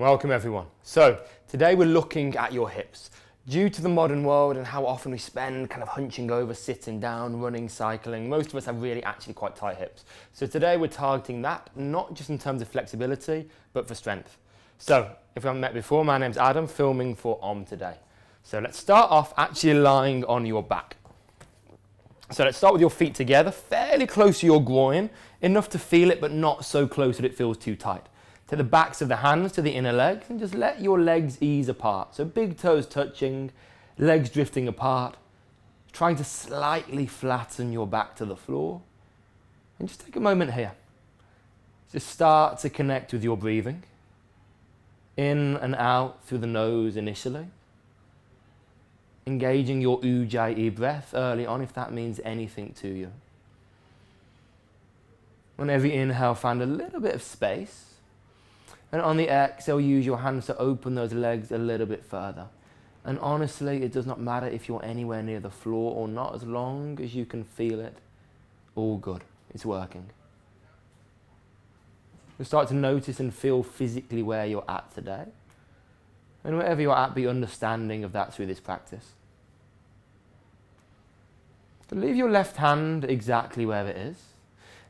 Welcome everyone. So today we're looking at your hips. Due to the modern world and how often we spend kind of hunching over, sitting down, running, cycling, most of us have really actually quite tight hips. So today we're targeting that, not just in terms of flexibility, but for strength. So if we haven't met before, my name's Adam, filming for Om today. So let's start off actually lying on your back. So let's start with your feet together, fairly close to your groin, enough to feel it, but not so close that it feels too tight. Take the backs of the hands to the inner legs and just let your legs ease apart. So big toes touching, legs drifting apart, trying to slightly flatten your back to the floor. And just take a moment here. Just start to connect with your breathing. In and out through the nose initially. Engaging your ujjayi breath early on if that means anything to you. On every inhale, find a little bit of space. And on the exhale, use your hands to open those legs a little bit further. And honestly, it does not matter if you're anywhere near the floor or not, as long as you can feel it. All good. It's working. You'll start to notice and feel physically where you're at today. And wherever you're at, be understanding of that through this practice. So leave your left hand exactly where it is.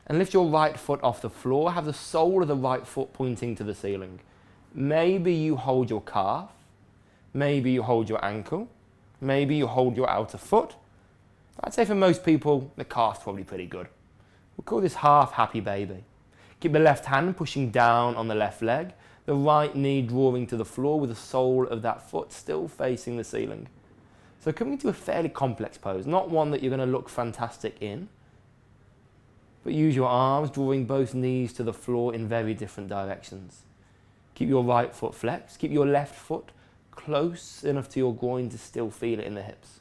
And lift your right foot off the floor. Have the sole of the right foot pointing to the ceiling. Maybe you hold your calf. Maybe you hold your ankle. Maybe you hold your outer foot. I'd say for most people, the calf's probably pretty good. We'll call this half happy baby. Keep the left hand pushing down on the left leg. The right knee drawing to the floor with the sole of that foot still facing the ceiling. So coming into a fairly complex pose, not one that you're going to look fantastic in, but use your arms, drawing both knees to the floor in very different directions. Keep your right foot flexed. Keep your left foot close enough to your groin to still feel it in the hips.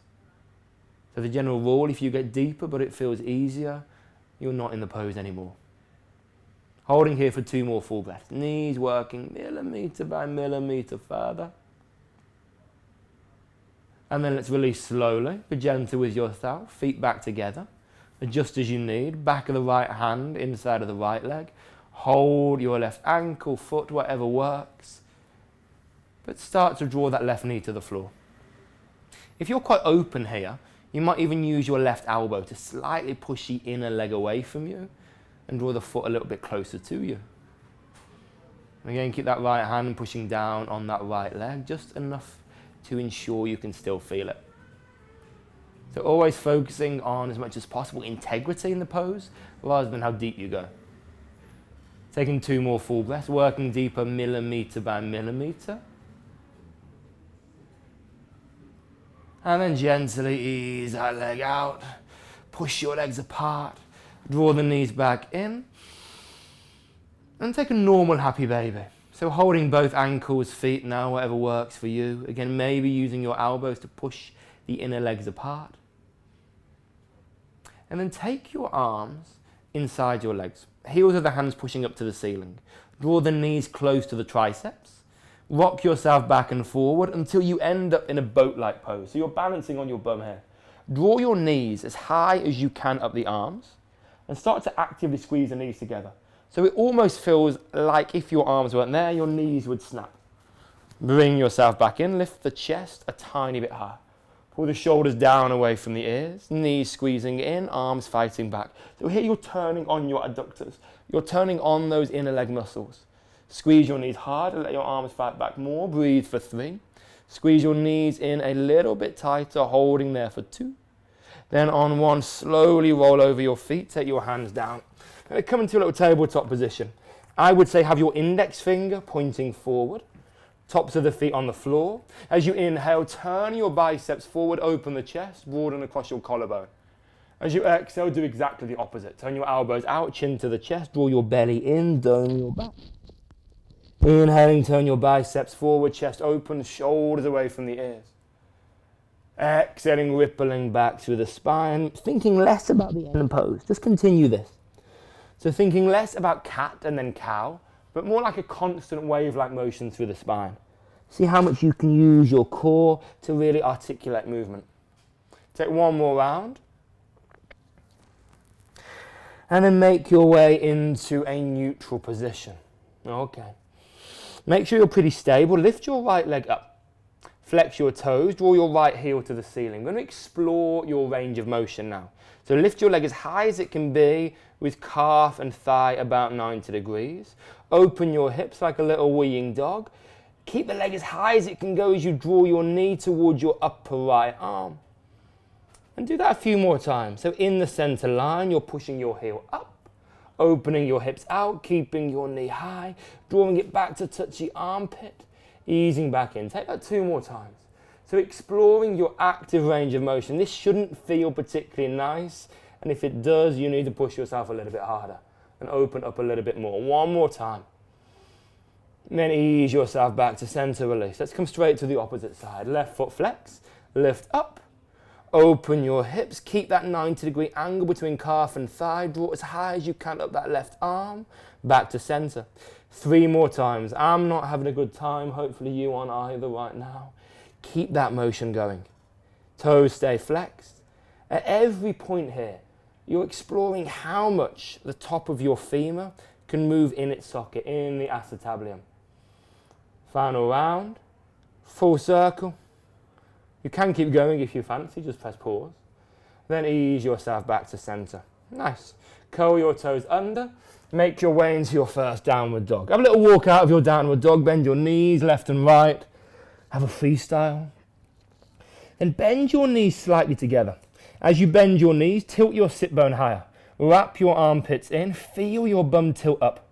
So the general rule, if you get deeper but it feels easier, you're not in the pose anymore. Holding here for 2 more full breaths. Knees working millimeter by millimeter further. And then let's release slowly. Be gentle with yourself. Feet back together. Adjust as you need, back of the right hand, inside of the right leg. Hold your left ankle, foot, whatever works. But start to draw that left knee to the floor. If you're quite open here, you might even use your left elbow to slightly push the inner leg away from you and draw the foot a little bit closer to you. Again, keep that right hand pushing down on that right leg, just enough to ensure you can still feel it. So always focusing on, as much as possible, integrity in the pose, rather than how deep you go. Taking 2 more full breaths, working deeper millimeter by millimeter. And then gently ease that leg out. Push your legs apart. Draw the knees back in. And take a normal happy baby. So holding both ankles, feet now, whatever works for you. Again, maybe using your elbows to push the inner legs apart. And then take your arms inside your legs. Heels of the hands pushing up to the ceiling. Draw the knees close to the triceps. Rock yourself back and forward until you end up in a boat-like pose. So you're balancing on your bum here. Draw your knees as high as you can up the arms and start to actively squeeze the knees together. So it almost feels like if your arms weren't there, your knees would snap. Bring yourself back in. Lift the chest a tiny bit higher. Pull the shoulders down away from the ears, knees squeezing in, arms fighting back. So here you're turning on your adductors. You're turning on those inner leg muscles. Squeeze your knees hard and let your arms fight back more. Breathe for 3. Squeeze your knees in a little bit tighter, holding there for 2. Then on 1, slowly roll over your feet, take your hands down. And come into a little tabletop position. I would say have your index finger pointing forward. Tops of the feet on the floor. As you inhale, turn your biceps forward, open the chest, broaden across your collarbone. As you exhale, do exactly the opposite. Turn your elbows out, chin to the chest, draw your belly in, dome your back. Inhaling, turn your biceps forward, chest open, shoulders away from the ears. Exhaling, rippling back through the spine, thinking less about the end pose. Just continue this. So thinking less about cat and then cow, but more like a constant wave-like motion through the spine. See how much you can use your core to really articulate movement. Take 1 more round. And then make your way into a neutral position. Okay. Make sure you're pretty stable. Lift your right leg up. Flex your toes. Draw your right heel to the ceiling. We're going to explore your range of motion now. So lift your leg as high as it can be with calf and thigh about 90 degrees. Open your hips like a little weeing dog. Keep the leg as high as it can go as you draw your knee towards your upper right arm. And do that a few more times. So in the center line, you're pushing your heel up, opening your hips out, keeping your knee high, drawing it back to touch the armpit, easing back in. Take that 2 more times. So exploring your active range of motion. This shouldn't feel particularly nice, and if it does, you need to push yourself a little bit harder and open up a little bit more. 1 more time. And then ease yourself back to center release. Let's come straight to the opposite side. Left foot flex, lift up, open your hips, keep that 90-degree angle between calf and thigh, draw as high as you can up that left arm, back to center. 3 more times. I'm not having a good time, hopefully you aren't either right now. Keep that motion going. Toes stay flexed. At every point here, you're exploring how much the top of your femur can move in its socket, in the acetabular. Final round, full circle. You can keep going if you fancy, just press pause. Then ease yourself back to center. Nice. Curl your toes under, make your way into your first downward dog. Have a little walk out of your downward dog, bend your knees left and right. Have a freestyle. Then bend your knees slightly together. As you bend your knees, tilt your sit bone higher. Wrap your armpits in, feel your bum tilt up.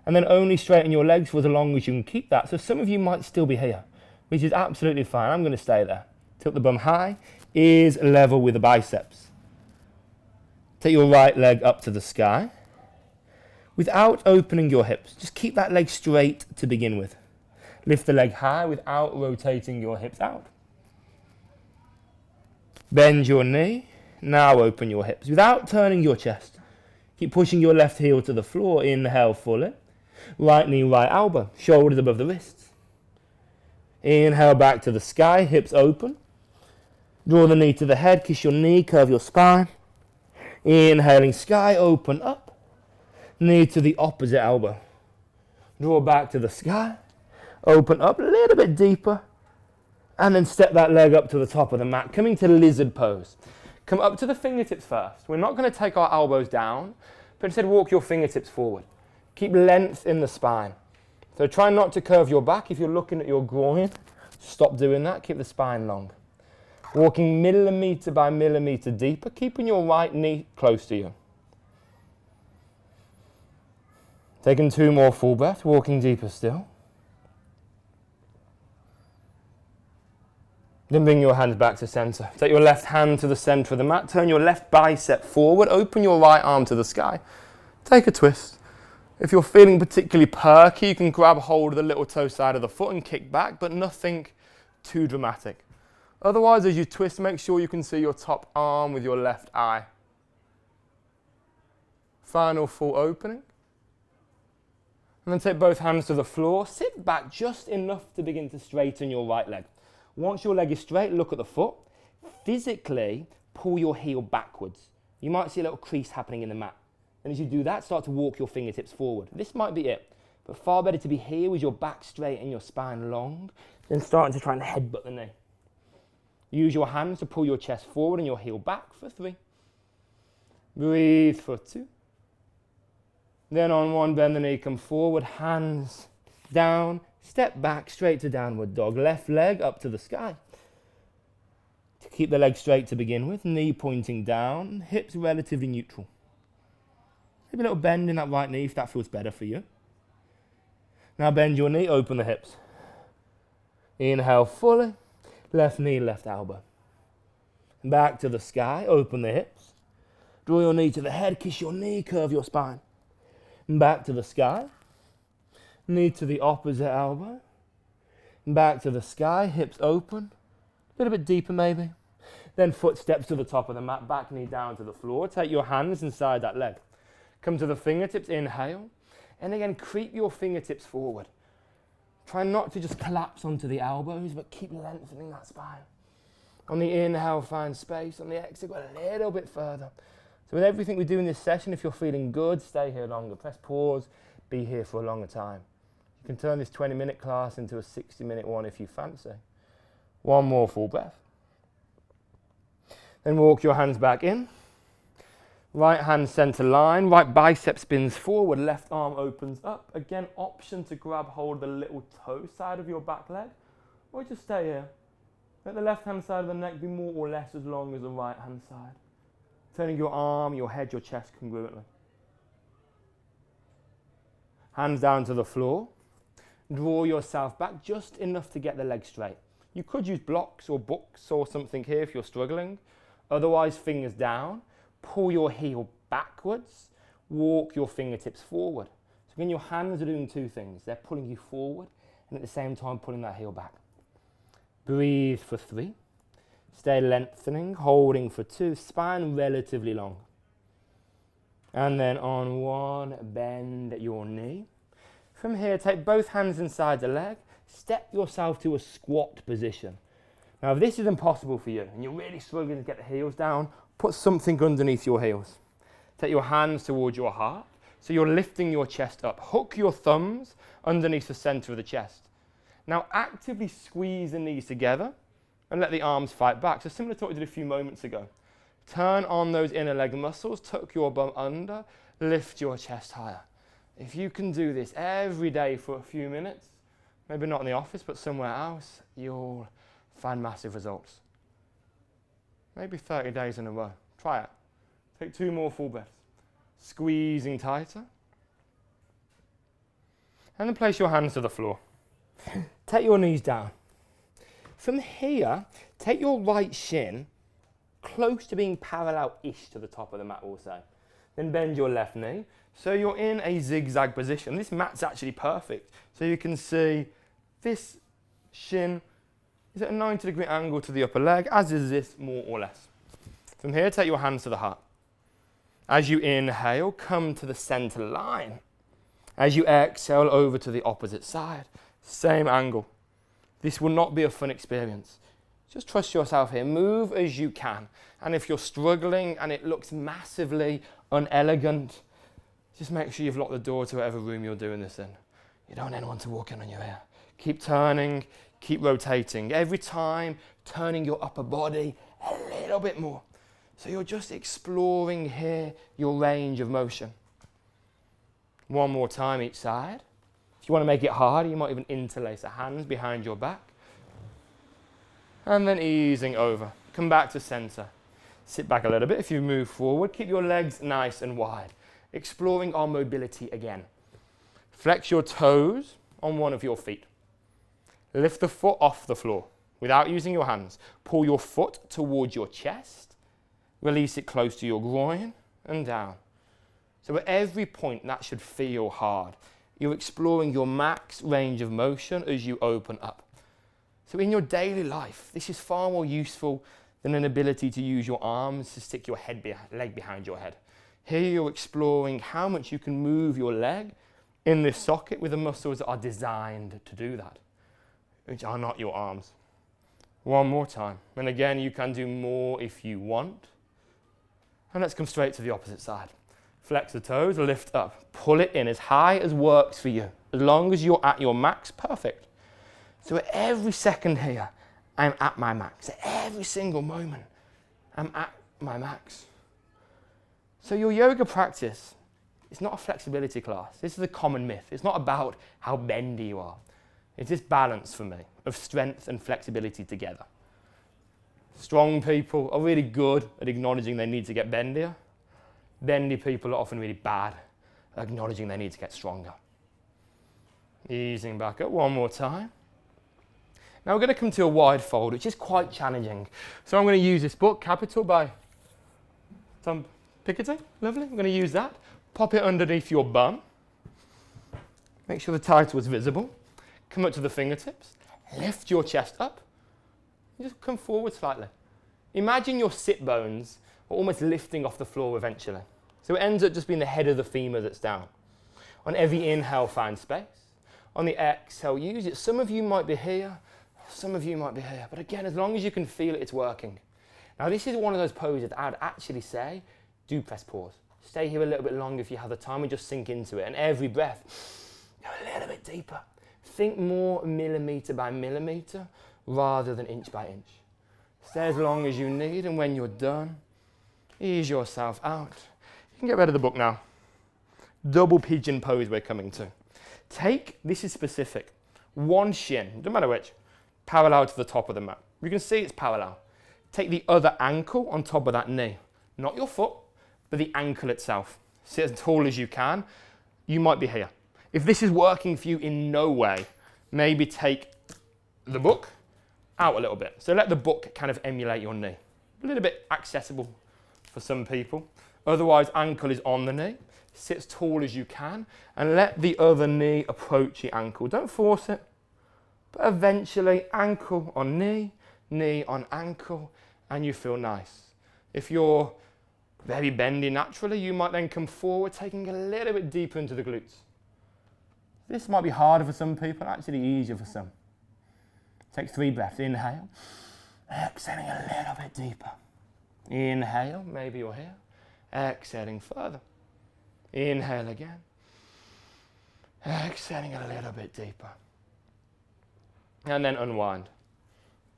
And then only straighten your legs for as long as you can keep that. So some of you might still be here, which is absolutely fine. I'm going to stay there. Tilt the bum high, ears level with the biceps. Take your right leg up to the sky. Without opening your hips, just keep that leg straight to begin with. Lift the leg high without rotating your hips out. Bend your knee. Now open your hips without turning your chest. Keep pushing your left heel to the floor. Inhale fully. Right knee, right elbow. Shoulders above the wrists. Inhale back to the sky. Hips open. Draw the knee to the head. Kiss your knee. Curve your spine. Inhaling sky. Open up. Knee to the opposite elbow. Draw back to the sky. Open up a little bit deeper. And then step that leg up to the top of the mat. Coming to lizard pose. Come up to the fingertips first. We're not going to take our elbows down, but instead walk your fingertips forward. Keep length in the spine. So try not to curve your back. If you're looking at your groin, stop doing that. Keep the spine long. Walking millimeter by millimeter deeper, keeping your right knee close to you. Taking 2 more full breaths, walking deeper still. Then bring your hands back to center. Take your left hand to the center of the mat. Turn your left bicep forward. Open your right arm to the sky. Take a twist. If you're feeling particularly perky, you can grab hold of the little toe side of the foot and kick back, but nothing too dramatic. Otherwise, as you twist, make sure you can see your top arm with your left eye. Final full opening. And then take both hands to the floor. Sit back just enough to begin to straighten your right leg. Once your leg is straight, look at the foot. Physically, pull your heel backwards. You might see a little crease happening in the mat. And as you do that, start to walk your fingertips forward. This might be it, but far better to be here with your back straight and your spine long than starting to try and headbutt the knee. Use your hands to pull your chest forward and your heel back for 3. Breathe for 2. Then on 1, bend the knee, come forward, hands down. Step back, straight to downward dog. Left leg up to the sky. To keep the leg straight to begin with. Knee pointing down. Hips relatively neutral. Maybe a little bend in that right knee if that feels better for you. Now bend your knee, open the hips. Inhale fully. Left knee, left elbow. Back to the sky, open the hips. Draw your knee to the head, kiss your knee, curve your spine. Back to the sky. Knee to the opposite elbow. Back to the sky, hips open. A little bit deeper maybe. Then foot steps to the top of the mat, back knee down to the floor. Take your hands inside that leg. Come to the fingertips, inhale. And again, creep your fingertips forward. Try not to just collapse onto the elbows, but keep lengthening that spine. On the inhale, find space. On the exhale, go a little bit further. So with everything we do in this session, if you're feeling good, stay here longer. Press pause, be here for a longer time. You can turn this 20-minute class into a 60-minute one if you fancy. One more full breath. Then walk your hands back in. Right hand center line, right bicep spins forward, left arm opens up. Again, option to grab hold of the little toe side of your back leg, or just stay here. Let the left hand side of the neck be more or less as long as the right hand side. Turning your arm, your head, your chest congruently. Hands down to the floor. Draw yourself back just enough to get the leg straight. You could use blocks or books or something here if you're struggling. Otherwise, fingers down. Pull your heel backwards. Walk your fingertips forward. So again, your hands are doing two things. They're pulling you forward and at the same time pulling that heel back. Breathe for 3. Stay lengthening, holding for 2. Spine relatively long. And then on 1, bend your knee. From here, take both hands inside the leg. Step yourself to a squat position. Now, if this is impossible for you and you're really struggling to get the heels down, put something underneath your heels. Take your hands towards your heart. So you're lifting your chest up. Hook your thumbs underneath the center of the chest. Now, actively squeeze the knees together and let the arms fight back. So similar to what we did a few moments ago. Turn on those inner leg muscles, tuck your bum under, lift your chest higher. If you can do this every day for a few minutes, maybe not in the office, but somewhere else, you'll find massive results. Maybe 30 days in a row. Try it. Take 2 more full breaths. Squeezing tighter. And then place your hands to the floor. Take your knees down. From here, take your right shin close to being parallel-ish to the top of the mat, we'll say. Then bend your left knee. So you're in a zigzag position. This mat's actually perfect. So you can see this shin is at a 90-degree angle to the upper leg, as is this, more or less. From here, take your hands to the heart. As you inhale, come to the center line. As you exhale, over to the opposite side. Same angle. This will not be a fun experience. Just trust yourself here. Move as you can. And if you're struggling and it looks massively unelegant, just make sure you've locked the door to whatever room you're doing this in. You don't want anyone to walk in on you here. Keep turning, keep rotating. Every time, turning your upper body a little bit more. So you're just exploring here your range of motion. One more time each side. If you want to make it harder, you might even interlace the hands behind your back. And then easing over. Come back to center. Sit back a little bit. If you move forward, keep your legs nice and wide. Exploring our mobility again. Flex your toes on one of your feet. Lift the foot off the floor without using your hands. Pull your foot towards your chest. Release it close to your groin and down. So at every point, that should feel hard. You're exploring your max range of motion as you open up. So in your daily life, this is far more useful than an ability to use your arms to stick your leg behind your head. Here you're exploring how much you can move your leg in this socket with the muscles that are designed to do that, which are not your arms. One more time. And again, you can do more if you want. And let's come straight to the opposite side. Flex the toes, lift up. Pull it in as high as works for you. As long as you're at your max, perfect. So at every second here, I'm at my max. At every single moment, I'm at my max. So your yoga practice is not a flexibility class. This is a common myth. It's not about how bendy you are. It's this balance for me of strength and flexibility together. Strong people are really good at acknowledging they need to get bendier. Bendy people are often really bad at acknowledging they need to get stronger. Easing back up one more time. Now we're going to come to a wide fold, which is quite challenging. So I'm going to use this book, Capital by Tom Piketty. Lovely. I'm going to use that. Pop it underneath your bum. Make sure the title is visible. Come up to the fingertips. Lift your chest up. And just come forward slightly. Imagine your sit bones are almost lifting off the floor eventually. So it ends up just being the head of the femur that's down. On every inhale, find space. On the exhale, use it. Some of you might be here. Some of you might be here. But again, as long as you can feel it, it's working. Now, this is one of those poses that I'd actually say, do press pause. Stay here a little bit longer if you have the time and just sink into it. And every breath, go a little bit deeper. Think more millimetre by millimetre rather than inch by inch. Stay as long as you need, and when you're done, ease yourself out. You can get rid of the book now. Double pigeon pose we're coming to. Take, this is specific, one shin, doesn't matter which, parallel to the top of the mat. You can see it's parallel. Take the other ankle on top of that knee. Not your foot, but the ankle itself. Sit as tall as you can. You might be here. If this is working for you in no way, maybe take the book out a little bit. So let the book kind of emulate your knee. A little bit accessible for some people. Otherwise, ankle is on the knee. Sit as tall as you can and let the other knee approach the ankle. Don't force it, but eventually ankle on knee, knee on ankle, and you feel nice. If you're very bendy naturally, you might then come forward, taking a little bit deeper into the glutes. This might be harder for some people, actually easier for some. Take 3 breaths. Inhale. Exhaling a little bit deeper. Inhale, maybe you're here. Exhaling further. Inhale again. Exhaling a little bit deeper. And then unwind.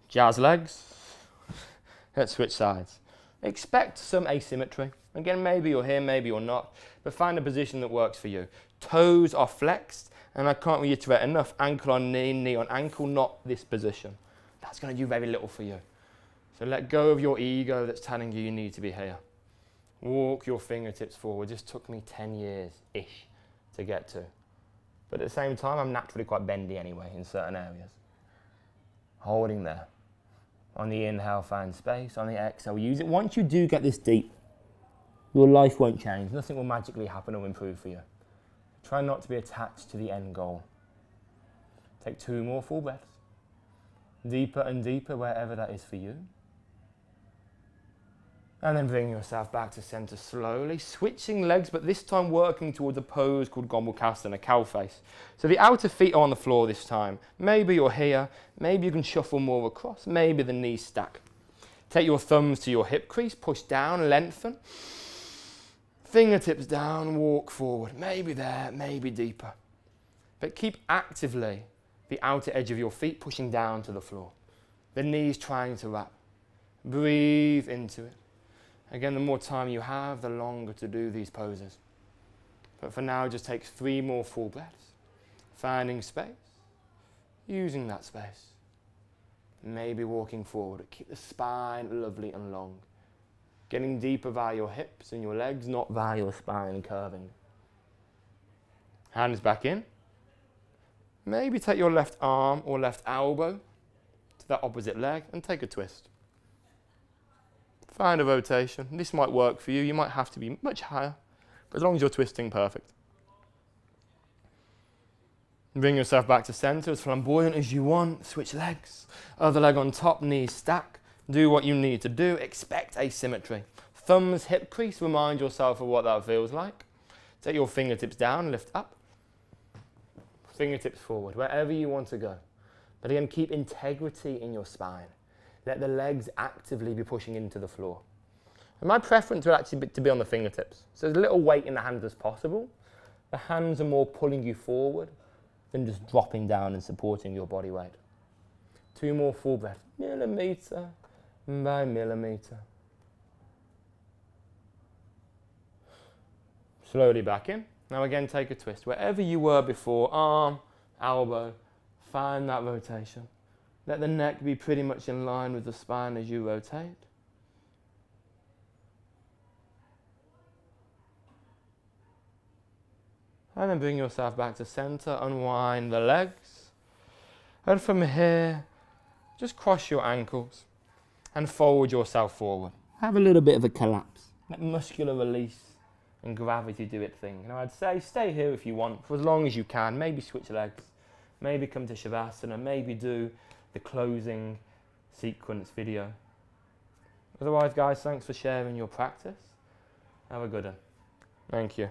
Jazz legs. Let's switch sides. Expect some asymmetry. Again, maybe you're here, maybe you're not, but find a position that works for you. Toes are flexed, and I can't reiterate enough, ankle on knee, knee on ankle, not this position. That's going to do very little for you. So let go of your ego that's telling you need to be here. Walk your fingertips forward. This took me 10 years-ish to get to. But at the same time, I'm naturally quite bendy anyway in certain areas. Holding there. On the inhale, find space. On the exhale, use it. Once you do get this deep, your life won't change. Nothing will magically happen or improve for you. Try not to be attached to the end goal. Take 2 more full breaths. Deeper and deeper wherever that is for you. And then bring yourself back to center slowly, switching legs, but this time working towards a pose called Gomukhasana, cow face. So the outer feet are on the floor this time. Maybe you're here, maybe you can shuffle more across, maybe the knees stack. Take your thumbs to your hip crease, push down, lengthen. Fingertips down, walk forward. Maybe there, maybe deeper. But keep actively the outer edge of your feet pushing down to the floor. The knees trying to wrap. Breathe into it. Again, the more time you have, the longer to do these poses. But for now, just take 3 more full breaths. Finding space, using that space. Maybe walking forward. Keep the spine lovely and long. Getting deeper via your hips and your legs, not via your spine curving. Hands back in. Maybe take your left arm or left elbow to that opposite leg and take a twist. Find a rotation. This might work for you. You might have to be much higher, but as long as you're twisting, perfect. Bring yourself back to center, as flamboyant as you want. Switch legs. Other leg on top, knees stack. Do what you need to do. Expect asymmetry. Thumbs, hip crease. Remind yourself of what that feels like. Take your fingertips down, lift up. Fingertips forward, wherever you want to go. But again, keep integrity in your spine. Let the legs actively be pushing into the floor. And my preference would actually be to be on the fingertips. So as little weight in the hands as possible. The hands are more pulling you forward than just dropping down and supporting your body weight. 2 more full breaths, millimetre by millimetre. Slowly back in. Now again, take a twist. Wherever you were before, arm, elbow, find that rotation. Let the neck be pretty much in line with the spine as you rotate. And then bring yourself back to center, unwind the legs. And from here, just cross your ankles and fold yourself forward. Have a little bit of a collapse. Let muscular release and gravity do its thing. Now I'd say stay here if you want, for as long as you can. Maybe switch legs. Maybe come to Shavasana. Maybe do the closing sequence video. Otherwise, guys, thanks for sharing your practice. Have a good one. Thank you.